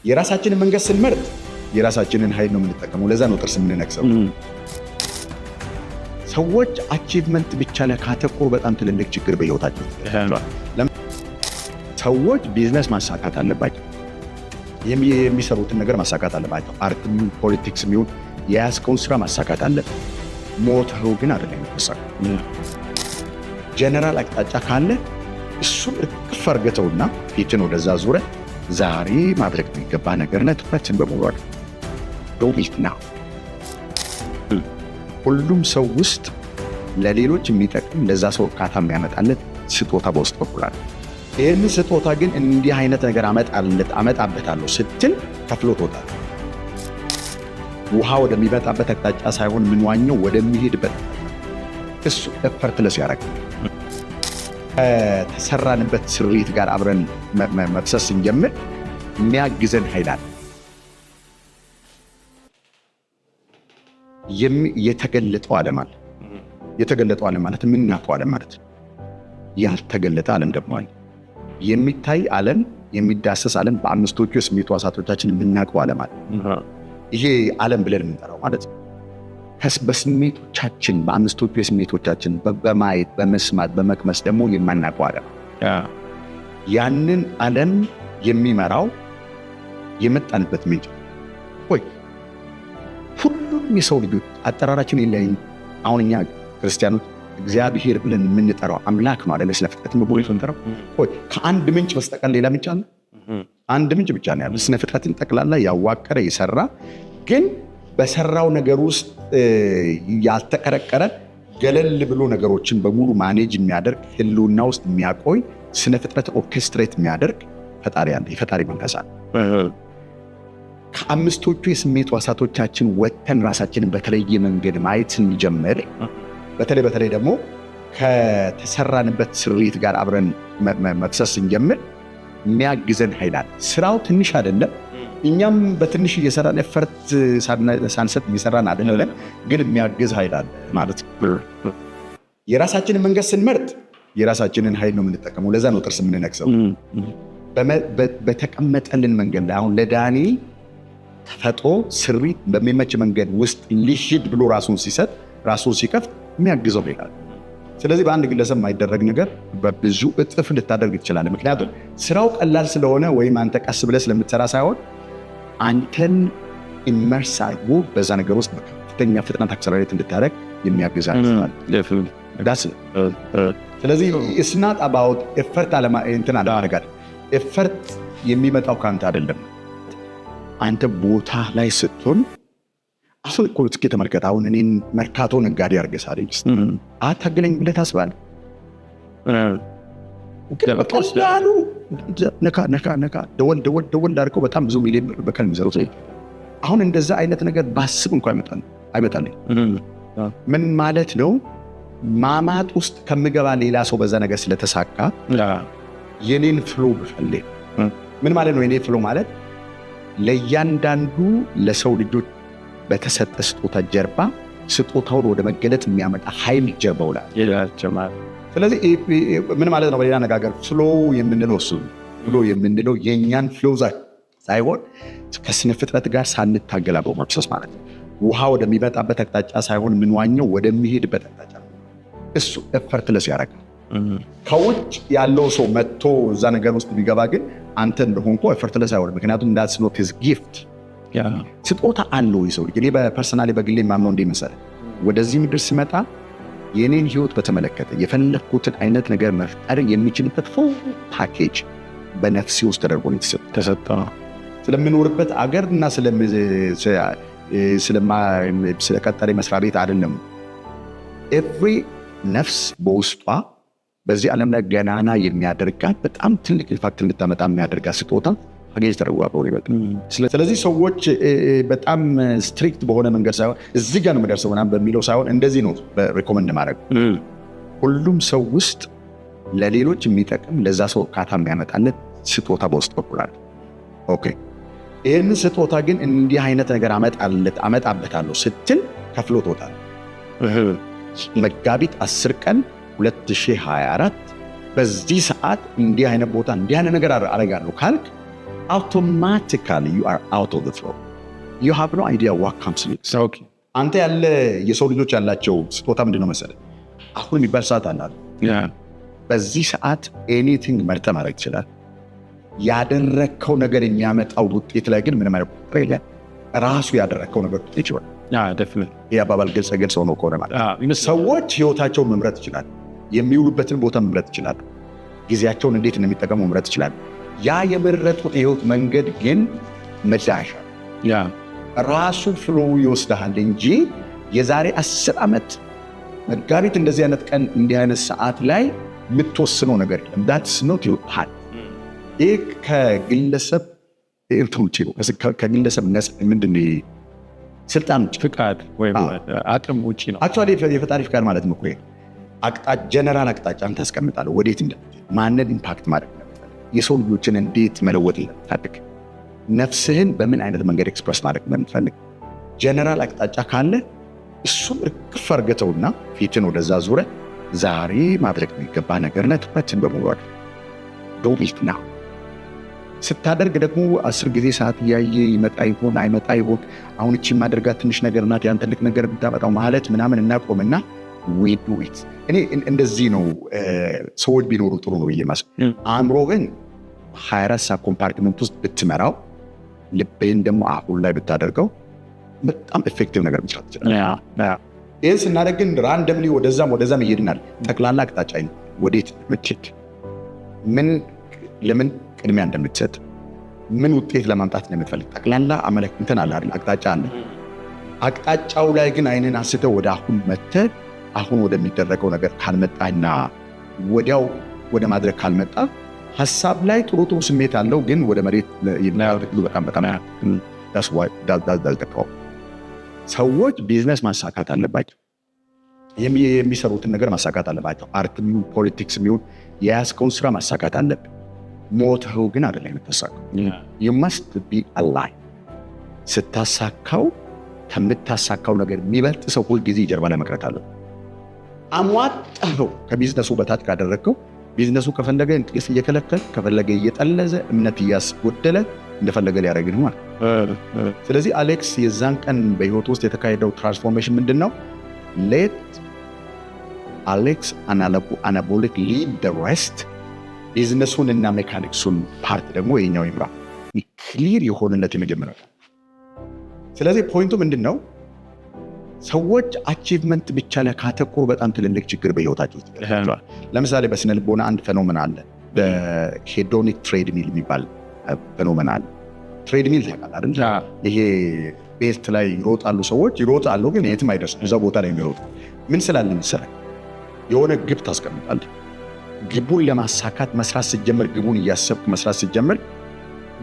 የራሳችንን መንገድ ስንመርጥ የራሳችንን ኃይል ነው የምንጠቀመው። ለዛ ነው ጥርስ የምንነክሰው። ሰዎች አቺቭመንት ብቻ ላይ ካተኮሩ በጣም ትልልቅ ችግር በህይወታቸው ሰዎች ቢዝነስ ማሳካት አለባቸው። የሚሰሩትን ነገር ማሳካት አለባቸው። አርትም ፖለቲክስ የሚሆን የያዝከውን ስራ ማሳካት አለ። ሞተሩ ግን አይደለም የሚሳካው። ጀነራል አቅጣጫ ካለ እሱን እቅፍ አርገተውና ፊትን ወደዛ ዙረ ዛሬ ማድረግ የሚገባ ነገርና ትኩረትን በመውረድ ዶሚትና ሁሉም ሰው ውስጥ ለሌሎች የሚጠቅም ለዛ ሰው እርካታ የሚያመጣለት ስጦታ በውስጥ በኩል አለ። ይህን ስጦታ ግን እንዲህ አይነት ነገር አመጣበታለሁ ስትል ከፍሎ ትወጣል። ውሃ ወደሚመጣበት አቅጣጫ ሳይሆን ምንዋኘው ወደሚሄድበት እሱ ኤፈርትለስ ያደርጋል። ከተሰራንበት ስሪት ጋር አብረን መፍሰስ ስንጀምር የሚያግዘን ኃይል አለ። የተገለጠው ዓለም አለ። የተገለጠው ዓለም ማለት የምናውቀው ዓለም ማለት ነው። ያልተገለጠ ዓለም ደግሞ አለ። የሚታይ ዓለም፣ የሚዳሰስ ዓለም፣ በአምስቶቹ የስሜት ሕዋሳቶቻችን የምናውቀው ዓለም አለ። ይሄ ዓለም ብለን የምንጠራው ማለት ነው። በስሜቶቻችን በአምስቶቹ የስሜቶቻችን በማየት በመስማት በመቅመስ ደግሞ የማናውቀው ዓለም ያንን ዓለም የሚመራው የመጣንበት ምንጭ ወይ ሁሉም የሰው ልጆች አጠራራችን ይለያይ። አሁን እኛ ክርስቲያኖች እግዚአብሔር ብለን የምንጠራው አምላክ ነው አይደል? ስለ ፍጥረት ነው ብለን እንጠራው። ወይ ከአንድ ምንጭ በስተቀር ሌላ ምንጭ አለ? አንድ ምንጭ ብቻ ነው ያለው። ስለ ፍጥረትን ጠቅላላ ያዋቀረ የሰራ ግን በሰራው ነገር ውስጥ ያልተቀረቀረ ገለል ብሎ ነገሮችን በሙሉ ማኔጅ የሚያደርግ ህልውና ውስጥ የሚያቆይ ስነ ፍጥረት ኦርኬስትሬት የሚያደርግ ፈጣሪ አለ። የፈጣሪ መንፈስ አለ። ከአምስቶቹ የስሜት ሕዋሳቶቻችን ወጥተን ራሳችንን በተለየ መንገድ ማየት ስንጀምር በተለይ ደግሞ ከተሰራንበት ስሪት ጋር አብረን መፍሰስ ስንጀምር የሚያግዘን ኃይል አለ። ስራው ትንሽ አይደለም። እኛም በትንሽ እየሰራን ኤፈርት ሳንሰጥ እየሰራን አይደለም፣ ግን የሚያግዝ ኃይል አለ ማለት ነው። የራሳችንን መንገድ ስንመርጥ የራሳችንን ኃይል ነው የምንጠቀመው። ለዛ ነው ጥርስ የምንነክሰው። በተቀመጠልን መንገድ ላይ አሁን ለዳኒ ተፈጥሮ ስሪት በሚመች መንገድ ውስጥ ሊሂድ ብሎ ራሱን ሲሰጥ ራሱን ሲከፍት የሚያግዘው ኃይል አለ። ስለዚህ በአንድ ግለሰብ የማይደረግ ነገር በብዙ እጥፍ ልታደርግ ትችላለህ። ምክንያቱም ስራው ቀላል ስለሆነ ወይም አንተ ቀስ ብለህ ስለምትሰራ ሳይሆን አንተን ኢመርስ አድርጎ በዛ ነገር ውስጥ በከፍተኛ ፍጥነት አክሰለሬት እንድታደርግ የሚያግዛል። ስለዚህ it's not about effort እንትን አደረጋል። ኤፈርት የሚመጣው ከአንተ አይደለም። አንተ ቦታ ላይ ስትሆን አሁን እኮ እስኪ ተመልከት። አሁን እኔን መርካቶ ነጋዴ አድርገህ ሳለኝ አታገለኝ ብለህ ታስባለህ? ቀላሉ ነካ ደወል አድርገው በጣም ብዙ ሚሊዮን ብር በቀን የሚሰሩት አሁን እንደዛ አይነት ነገር ባስብ እንኳን አይመጣልኝ። ምን ማለት ነው? ማማጥ ውስጥ ከምገባ ሌላ ሰው በዛ ነገር ስለተሳካ የኔን ፍሎ ብፈልግ ምን ማለት ነው? የኔ ፍሎ ማለት ለእያንዳንዱ ለሰው ልጆች በተሰጠ ስጦታ ጀርባ ስጦታውን ወደ መገለጥ የሚያመጣ ኃይል ጀርባው ላይ ይላል። ስለዚህ ምን ማለት ነው? በሌላ አነጋገር ፍሎ የምንለው እሱ ፍሎ የምንለው የኛን ፍሎ ሳይሆን ከስነ ፍጥረት ጋር ሳንታገላበው መፍሰስ ማለት ነው። ውሃ ወደሚመጣበት አቅጣጫ ሳይሆን ምንዋኘው ወደሚሄድበት አቅጣጫ እሱ ኤፈርትለስ ያደርጋል። ከውጭ ያለው ሰው መጥቶ እዛ ነገር ውስጥ ቢገባ ግን አንተ እንደሆንኮ ኤፈርትለስ አይሆንም። ምክንያቱም that's not his gift። ስጦታ አለው የሰው ልጅ። እኔ በፐርሰናሊ በግሌ የማምነው እንደ መሰለህ ወደዚህ ምድር ስመጣ የኔን ህይወት በተመለከተ የፈለኩትን አይነት ነገር መፍጠር የሚችልበት ፉል ፓኬጅ በነፍሴ ውስጥ ተደርጎ ተሰጠ። ስለምኖርበት አገር እና ስለቀጠሬ መስሪያ ቤት አይደለም። ኤቭሪ ነፍስ በውስጧ በዚህ ዓለም ላይ ገናና የሚያደርጋት በጣም ትልቅ ኢምፓክት እንድታመጣ የሚያደርጋት ስጦታ ፓኬጅ ተደርጓል ይበቃል። ስለዚህ ሰዎች በጣም ስትሪክት በሆነ መንገድ ሳይሆን እዚህ ጋር ነው የምደርሰው ምናምን በሚለው ሳይሆን እንደዚህ ነው ሪኮመንድ ማድረግ። ሁሉም ሰው ውስጥ ለሌሎች የሚጠቅም ለዛ ሰው እርካታ የሚያመጣለት ስጦታ በውስጥ በኩል አለ። ኦኬ፣ ይህንን ስጦታ ግን እንዲህ አይነት ነገር አመጣበታለሁ ስትል ከፍሎ ትወጣለህ። መጋቢት 10 ቀን 2024 በዚህ ሰዓት እንዲህ አይነት ቦታ እንዲህ አይነት ነገር አደርጋለሁ ካልክ automatically you are out of the flow. You have no idea what comes next. Okay. አንተ ያለ የሰው ልጆች ያላቸው ስጦታ ምንድነው መሰለህ? አሁን የሚባል ሰዓት አለ። በዚህ ሰዓት ኤኒቲንግ መርጠህ ማድረግ ትችላለህ። ያደረከው ነገር የሚያመጣው ውጤት ላይ ግን ምንም አይነት የለም። ራሱ ያደረከው ነገር ይችላል። definitely ይሄ አባባል ግልጽ ሆኖ ከሆነ ማለት ሰዎች ህይወታቸውን መምረጥ ይችላል። የሚውሉበትን ቦታ መምረጥ ይችላል። ጊዜያቸውን እንዴት እንደሚጠቀሙ መምረጥ ይችላል። ያ የመረጡት የህይወት መንገድ ግን መዳሻ ራሱ ፍሎ ይወስዳል እንጂ የዛሬ 10 ዓመት መጋቢት እንደዚህ አይነት ቀን እንዲህ አይነት ሰዓት ላይ የምትወስነው ነገር የለም። that's not your path። ይህ ከግለሰብ ውጭ ነው። ከግለሰብ ምንድነው ስልጣን ፍቃድ ወይም አቅም ውጭ ነው። አክቹዋሊ የፈጣሪ ፍቃድ ማለት ነው። ጀነራል አቅጣጫን ታስቀምጣለህ። ወዴት ማንን ኢምፓክት ማድረግ የሰው ልጆችን እንዴት መለወጥ ለምትፈልግ ነፍስህን በምን አይነት መንገድ ኤክስፕረስ ማድረግ ለምትፈልግ ጀነራል አቅጣጫ ካለ እሱን እርግፍ አድርገውና ፊትን ወደዛ ዙረ ዛሬ ማድረግ የሚገባ ነገር ላይ ትኩረትን በመውረድ ዶሚት ነው ስታደርግ ደግሞ 10 ጊዜ ሰዓት እያየ ይመጣ ይሆን አይመጣ ይሆን አሁን እቺ ማድረጋት ትንሽ ነገር ናት ያን ትልቅ ነገር ብታመጣው ማለት ምናምን እናቆምና we do it። እኔ እንደዚህ ነው ሰዎች ቢኖሩ ጥሩ ነው ብዬ ማስብ። አእምሮህን 24 ሰዓት ኮምፓርትመንት ውስጥ ብትመራው ልብህን ደግሞ አሁን ላይ ብታደርገው በጣም ኤፌክቲቭ ነገር መስራት ይችላል። ይህን ስናደርግ ግን ራንደምሊ ወደዛም ይሄድናል። ጠቅላላ አቅጣጫ ወዴት ምትሄድ ምን ለምን ቅድሚያ እንደምትሰጥ ምን ውጤት ለማምጣት እንደምትፈልግ ጠቅላላ አመለክተን አለ አይደል? አቅጣጫ አለ። አቅጣጫው ላይ ግን አይንን አንስተው ወደ አሁን መተህ አሁን ወደሚደረገው ነገር ካልመጣና ወዲያው ወደ ማድረግ ካልመጣ ሐሳብ ላይ ጥሩ ስሜት አለው፣ ግን ወደ መሬት ይናያወርዱ በጣም that's why that's the problem። ሰዎች ቢዝነስ ማሳካት አለባቸው። የሚሰሩትን ነገር ማሳካት አለባቸው። አርትም ፖለቲክስ የሚሆን የያዝከውን ስራ ማሳካት አለብህ። ሞተው ግን አይደለም የምታሳካው። you must be alive። ስታሳካው ከምታሳካው ነገር የሚበልጥ ሰው ሁል ጊዜ ጀርባ ላይ መቅረት አለው። አሟጣው ከቢዝነሱ በታች ካደረግከው ቢዝነሱ ከፈለገ እንጥቅስ እየከለከለ ከፈለገ እየጠለዘ እምነት እያስጎደለ እንደፈለገ ሊያደርግ ነው ማለት። ስለዚህ አሌክስ የዛን ቀን በህይወት ውስጥ የተካሄደው ትራንስፎርሜሽን ምንድነው? let Alex anabolic lead the rest። ቢዝነሱን እና ሜካኒክሱን ፓርት ደግሞ የኛው ይምራ። ክሊር የሆነለት የመጀመሪያ። ስለዚህ ፖይንቱ ምንድነው? ሰዎች አቺቭመንት ብቻ ላይ ካተኮሩ በጣም ትልልቅ ችግር በህይወታቸው ውስጥ ይገጥማቸዋል። ለምሳሌ በስነ ልቦና አንድ ፌኖሜና አለ፣ በሄዶኒክ ትሬድሚል የሚባል ፌኖሜና አለ። ትሬድሚል ታውቃለህ አይደል? ይሄ ቤት ላይ ይሮጣሉ ሰዎች ይሮጣሉ፣ ግን የትም አይደርሱም። እዛ ቦታ ላይ የሚሮጡ ምን ስላለ መሰለህ? የሆነ ግብ ታስቀምጣለህ። ግቡን ለማሳካት መስራት ስትጀምር፣ ግቡን እያሰብክ መስራት ስትጀምር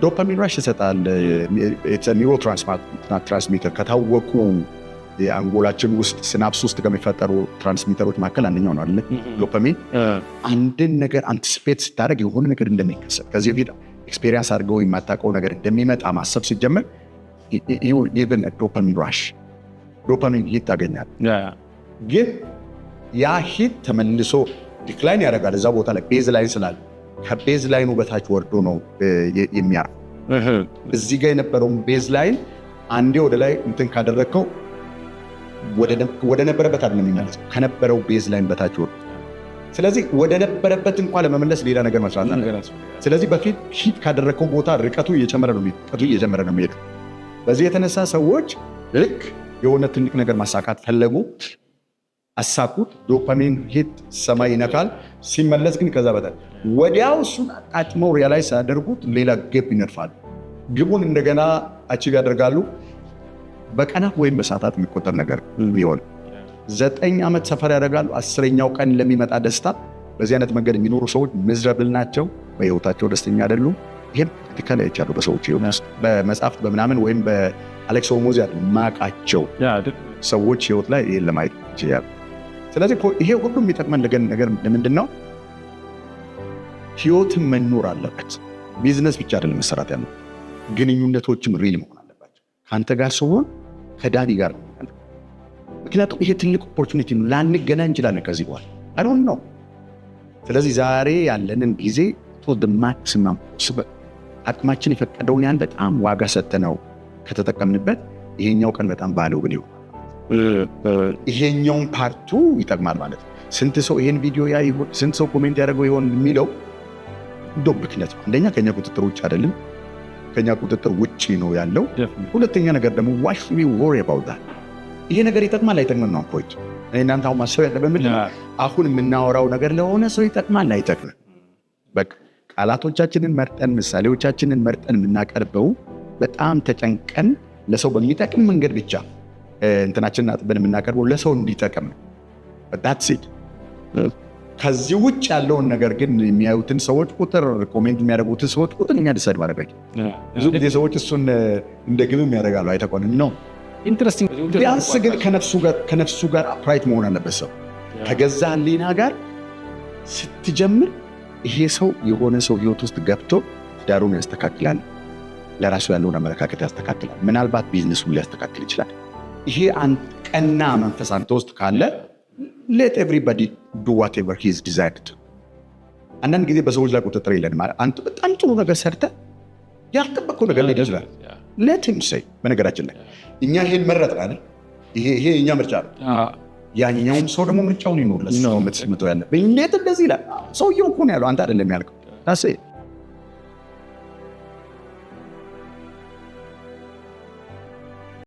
ዶፓሚን ራሽ ይሰጣል። ኒውሮ ትራንስሚተር ከታወቁ የአንጎላችን ውስጥ ሲናፕስ ውስጥ ከሚፈጠሩ ትራንስሚተሮች መካከል አንደኛው ነው አይደል? ዶፓሚን አንድን ነገር አንቲሲፔት ስታደርግ የሆነ ነገር እንደሚከሰት ከዚህ በፊት ኤክስፔሪየንስ አድርገው የማታውቀው ነገር እንደሚመጣ ማሰብ ሲጀምር ኢቨን ዶፓሚን ራሽ ዶፓሚን ሂት ታገኛለህ። ግን ያ ሂት ተመልሶ ዲክላይን ያደርጋል እዛ ቦታ ላይ ቤዝ ላይን ስላለ ከቤዝ ላይኑ በታች ወርዶ ነው የሚያርፈው። እዚህ ጋር የነበረውን ቤዝ ላይን አንዴ ወደ ላይ እንትን ካደረግከው ወደ ነበረበት አይደለም የሚመለሰው፣ ከነበረው ቤዝ ላይን በታች ወርዶ። ስለዚህ ወደ ነበረበት እንኳን ለመመለስ ሌላ ነገር መስራት አለ። ስለዚህ በፊት ሂት ካደረግከው ቦታ ርቀቱ እየጨመረ ነው የሚሄደው። በዚህ የተነሳ ሰዎች ልክ የሆነ ትልቅ ነገር ማሳካት ፈለጉ፣ አሳኩት። ዶፓሚን ሂት ሰማይ ይነካል። ሲመለስ ግን ከዛ በታች ወዲያው እሱን አጣጥመው ሪያላይዝ ሳያደርጉት ሌላ ግብ ይነድፋሉ። ግቡን እንደገና አቺቭ ያደርጋሉ። በቀናት ወይም በሰዓታት የሚቆጠር ነገር ቢሆን 9 ዓመት ሰፈር ያደርጋሉ። 10ኛው ቀን ለሚመጣ ደስታ። በዚህ አይነት መንገድ የሚኖሩ ሰዎች ሚዝረብል ናቸው፣ በህይወታቸው ደስተኛ አይደሉም። ይሄም ፕራክቲካሊ አይቻለሁ በሰዎች ህይወት፣ በመጽሐፍት በምናምን ወይም በአሌክስ ሆርሞዝ ማቃቸው ሰዎች ህይወት ላይ ይሄን ለማየት ይችላል። ስለዚህ ይሄ ሁሉ የሚጠቅመን ነገር ለምንድን ነው? ህይወትን መኖር አለበት። ቢዝነስ ብቻ አይደለም መሰራት ያለው፣ ግንኙነቶችም ሪል መሆን አለባቸው። ከአንተ ጋር ሲሆን ከዳኒ ጋር ነው። ምክንያቱም ይሄ ትልቅ ኦፖርቹኒቲ ነው። ላንገናኝ እንችላለን ከዚህ በኋላ አይዶንት ኖ። ስለዚህ ዛሬ ያለንን ጊዜ ቶ ማክሲመም አቅማችን የፈቀደውን ያን በጣም ዋጋ ሰጥተነው ከተጠቀምንበት ይሄኛው ቀን በጣም ባለው ብለው ይሄኛውን ፓርቱ ይጠቅማል ማለት ነው። ስንት ሰው ይሄን ቪዲዮ ያይ ይሆን፣ ስንት ሰው ኮሜንት ያደርገው ይሆን የሚለው እንደው ብክነት ነው። አንደኛ ከኛ ቁጥጥር ውጭ አይደለም፣ ከኛ ቁጥጥር ውጭ ነው ያለው። ሁለተኛ ነገር ደግሞ why should we worry about that? ይሄ ነገር ይጠቅማል አይጠቅምም ነው ፖይንት። እኔ እናንተ አሁን ማሰብ ያለብን ምንድን ነው? አሁን የምናወራው ነገር ለሆነ ሰው ይጠቅማል አይጠቅምም፣ በቃ ቃላቶቻችንን መርጠን ምሳሌዎቻችንን መርጠን የምናቀርበው በጣም ተጨንቀን ለሰው በሚጠቅም መንገድ ብቻ እንትናችንን አጥበን የምናቀርበው ለሰው እንዲጠቅም ነው። that's it። ከዚህ ውጭ ያለውን ነገር ግን የሚያዩትን ሰዎች ቁጥር፣ ኮሜንት የሚያደርጉትን ሰዎች ቁጥር እኛ ዲሳይድ ማድረግ ብዙ ጊዜ ሰዎች እሱን እንደ ግብም ያደርጋሉ። አይተቆንም ነው ኢንትረስቲንግ። ቢያንስ ግን ከነፍሱ ጋር አፕራይት መሆን አለበት። ሰው ከገዛ ህሊና ጋር ስትጀምር ይሄ ሰው የሆነ ሰው ህይወት ውስጥ ገብቶ ዳሩን ያስተካክላል፣ ለራሱ ያለውን አመለካከት ያስተካክላል፣ ምናልባት ቢዝነሱን ሊያስተካክል ይችላል። ይሄ ቀና መንፈስ አንተ ውስጥ ካለ let everybody do whatever he is desired to። አንዳንድ ጊዜ በሰዎች ላይ ቁጥጥር የለንም። አንተ በጣም ጥሩ ነገር ሰርተህ ያልጠበቅከው ነገር ላይ ይችላል let him say። በነገራችን ላይ እኛ ይሄን መረጥን አይደል? ይሄ የኛ ምርጫ ነው። ያኛውም ሰው ደግሞ ምርጫውን ይኖርለት ነው የምትስምተው ያለ እንዴት እንደዚህ ይላል። ሰውየው እኮ ነው ያለው፣ አንተ አይደለም ያልከው። ታሴ